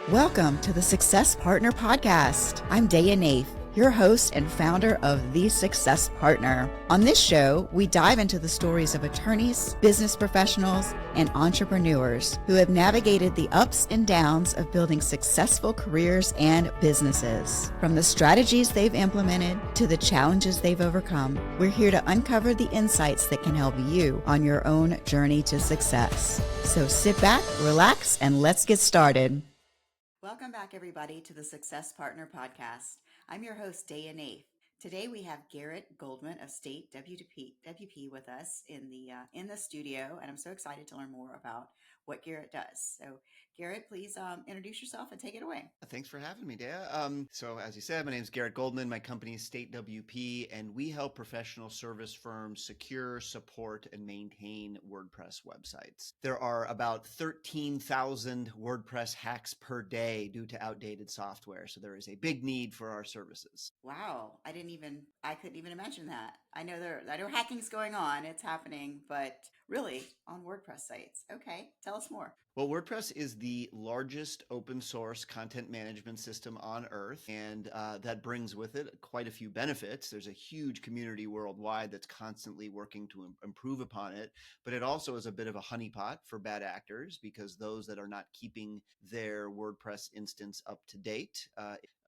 Welcome to the Success Partner Podcast. I'm Daya Naef, your host and founder of The Success Partner. On this show, we dive into the stories of attorneys, business professionals, and entrepreneurs who have navigated the ups and downs of building successful careers and businesses. From the strategies they've implemented to the challenges they've overcome, we're here to uncover the insights that can help you on your own journey to success. So sit back, relax, and let's get started. Welcome back, everybody, to the Success Partner Podcast. I'm your host, Daya Naef. Today we have Garrett Goldman of StateWP with us in the studio, and I'm so excited to learn more about what Garrett does. So, Garrett, please introduce yourself and take it away. Thanks for having me, Daya. So as you said, my name is Garrett Goldman. My company is StateWP, and we help professional service firms secure, support, and maintain WordPress websites. There are about 13,000 WordPress hacks per day due to outdated software. So there is a big need for our services. Wow, I couldn't even imagine that. I know hacking's going on, it's happening, but really on WordPress sites. Okay, tell us more. Well, WordPress is the largest open source content management system on earth, and that brings with it quite a few benefits. There's a huge community worldwide that's constantly working to improve upon it, but it also is a bit of a honeypot for bad actors because those that are not keeping their WordPress instance up to date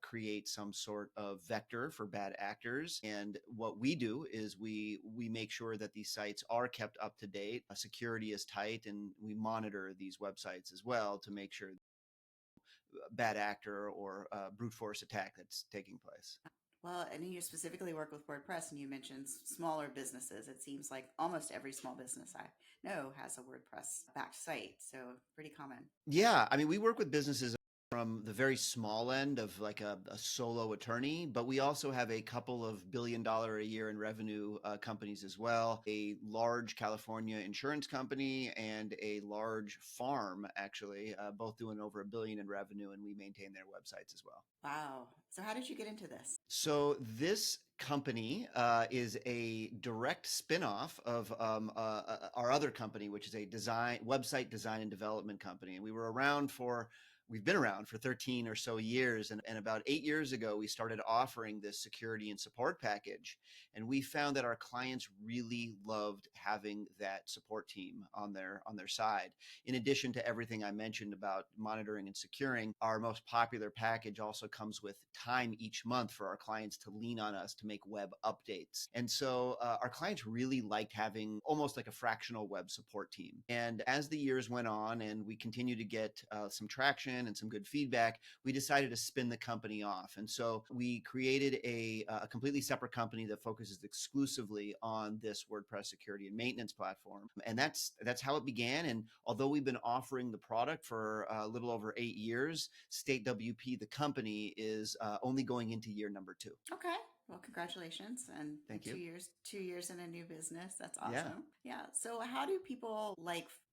create some sort of vector for bad actors. And what we do is we make sure that these sites are kept up to date, security is tight, and we monitor these websites as well to make sure bad actor or brute force attack that's taking place. Well, and you specifically work with WordPress, and you mentioned smaller businesses. It seems like almost every small business I know has a WordPress backed site, so pretty common. Yeah, I mean, we work with businesses from the very small end of like a solo attorney, but we also have a couple of $1 billion a year in revenue companies as well, a large California insurance company and a large farm, actually, both doing over $1 billion in revenue, and we maintain their websites as well. Wow. So how did you get into this? So this company is a direct spinoff of our other company, which is a website design and development company. And we've been around for 13 or so years. And about 8 years ago, we started offering this security and support package. And we found that our clients really loved having that support team on their side. In addition to everything I mentioned about monitoring and securing, our most popular package also comes with time each month for our clients to lean on us to make web updates. And so our clients really liked having almost like a fractional web support team. And as the years went on and we continued to get some traction and some good feedback, we decided to spin the company off. And so we created a completely separate company that focuses exclusively on this WordPress security and maintenance platform. And that's how it began. And although we've been offering the product for a little over 8 years, StateWP, the company, is only going into year number 2. Okay. Well, congratulations. And Thank you. 2 years in a new business. That's awesome. Yeah. So how do people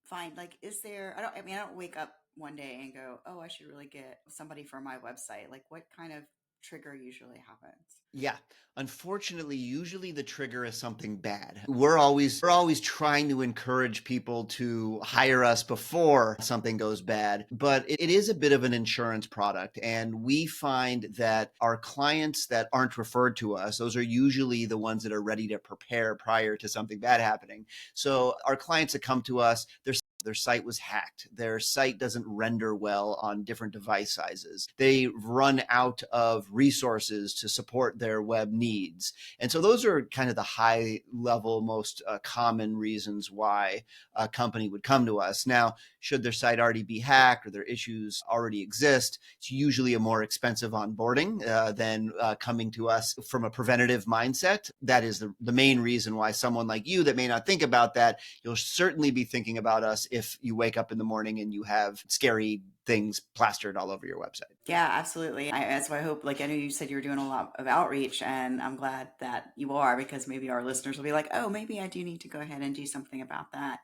find, is there, I don't wake up one day and go, oh, I should really get somebody for my website. Like what kind of trigger usually happens? Yeah. Unfortunately, usually the trigger is something bad. We're always trying to encourage people to hire us before something goes bad, but it is a bit of an insurance product. And we find that our clients that aren't referred to us, those are usually the ones that are ready to prepare prior to something bad happening. So our clients that come to us, their site was hacked. Their site doesn't render well on different device sizes. They run out of resources to support their web needs. And so those are kind of the high level, most common reasons why a company would come to us. Now, should their site already be hacked or their issues already exist, it's usually a more expensive onboarding than coming to us from a preventative mindset. That is the main reason why someone like you that may not think about that, you'll certainly be thinking about us if you wake up in the morning and you have scary things plastered all over your website. Yeah, absolutely. That's why I hope, I know you said you were doing a lot of outreach, and I'm glad that you are, because maybe our listeners will be like, oh, maybe I do need to go ahead and do something about that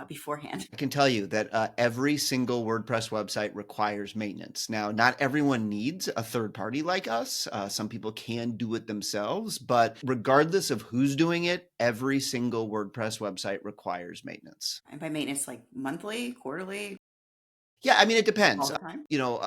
beforehand. I can tell you that every single WordPress website requires maintenance. Now, not everyone needs a third party like us. Some people can do it themselves, but regardless of who's doing it, every single WordPress website requires maintenance. And by maintenance, like monthly, quarterly? Yeah, I mean, it all depends. the time?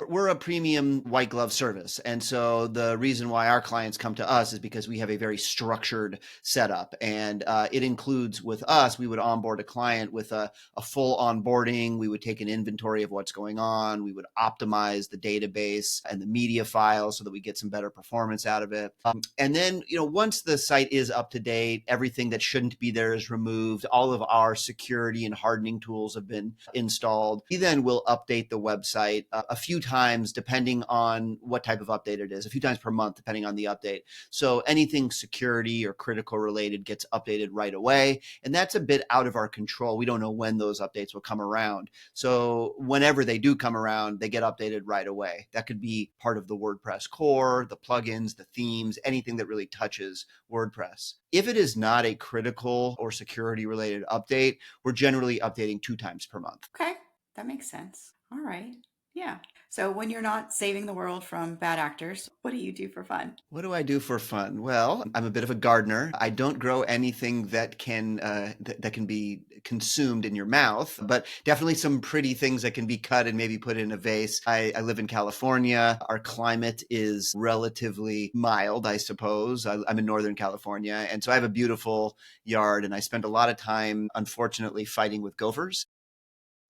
We're a premium white glove service. And so the reason why our clients come to us is because we have a very structured setup. And it includes with us, we would onboard a client with a full onboarding. We would take an inventory of what's going on. We would optimize the database and the media files so that we get some better performance out of it. And then, once the site is up to date, everything that shouldn't be there is removed. All of our security and hardening tools have been installed. We then will update the website a few times, depending on what type of update it is, a few times per month, depending on the update. So anything security or critical related gets updated right away. And that's a bit out of our control. We don't know when those updates will come around. So whenever they do come around, they get updated right away. That could be part of the WordPress core, the plugins, the themes, anything that really touches WordPress. If it is not a critical or security related update, we're generally updating 2 times per month. Okay, that makes sense. All right. Yeah. So when you're not saving the world from bad actors, what do you do for fun? What do I do for fun? Well, I'm a bit of a gardener. I don't grow anything that can that can be consumed in your mouth, but definitely some pretty things that can be cut and maybe put in a vase. I live in California. Our climate is relatively mild, I suppose. I'm in Northern California, and so I have a beautiful yard, and I spend a lot of time, unfortunately, fighting with gophers.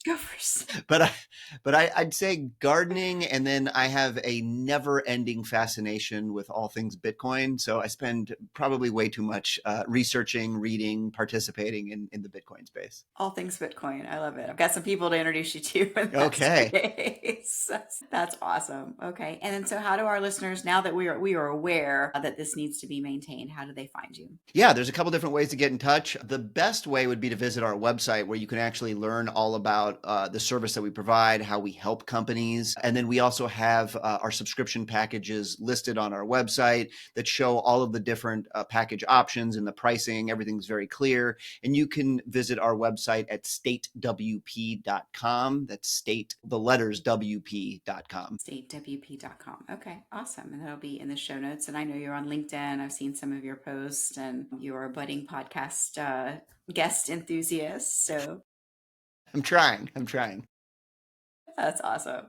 Gophers. But I'd say gardening, and then I have a never-ending fascination with all things Bitcoin. So I spend probably way too much researching, reading, participating in the Bitcoin space. All things Bitcoin. I love it. I've got some people to introduce you to. Okay. That's awesome. Okay. And then so how do our listeners, now that we are aware that this needs to be maintained, how do they find you? Yeah, there's a couple different ways to get in touch. The best way would be to visit our website, where you can actually learn all about the service that we provide, how we help companies. And then we also have our subscription packages listed on our website that show all of the different package options and the pricing. Everything's very clear. And you can visit our website at StateWP.com. That's state, the letters WP.com. StateWP.com. Okay, awesome. And that'll be in the show notes. And I know you're on LinkedIn. I've seen some of your posts, and you're a budding podcast guest enthusiast. So I'm trying. That's awesome.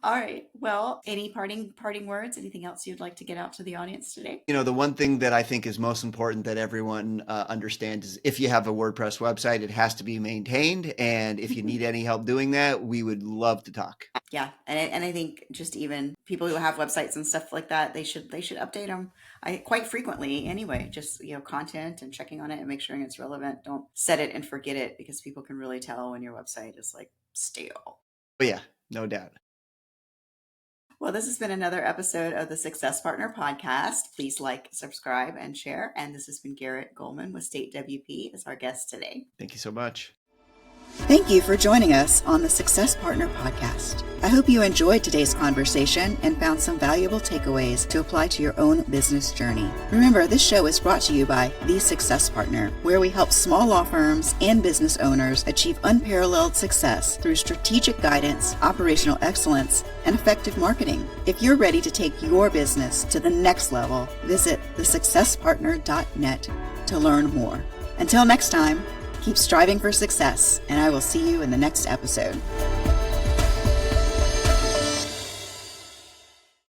All right. Well, any parting words? Anything else you'd like to get out to the audience today? The one thing that I think is most important that everyone understands is, if you have a WordPress website, it has to be maintained. And if you need any help doing that, we would love to talk. Yeah. And I think just even people who have websites and stuff like that, they should update them quite frequently anyway. Just, content and checking on it and make sure it's relevant. Don't set it and forget it, because people can really tell when your website is like stale. But yeah, no doubt. Well, this has been another episode of the Success Partner Podcast. Please like, subscribe, and share. And this has been Garrett Goldman with StateWP as our guest today. Thank you so much. Thank you for joining us on the Success Partner Podcast. I hope you enjoyed today's conversation and found some valuable takeaways to apply to your own business journey. Remember, this show is brought to you by The Success Partner, where we help small law firms and business owners achieve unparalleled success through strategic guidance, operational excellence, and effective marketing. If you're ready to take your business to the next level, visit thesuccesspartner.net to learn more. Until next time, keep striving for success, and I will see you in the next episode.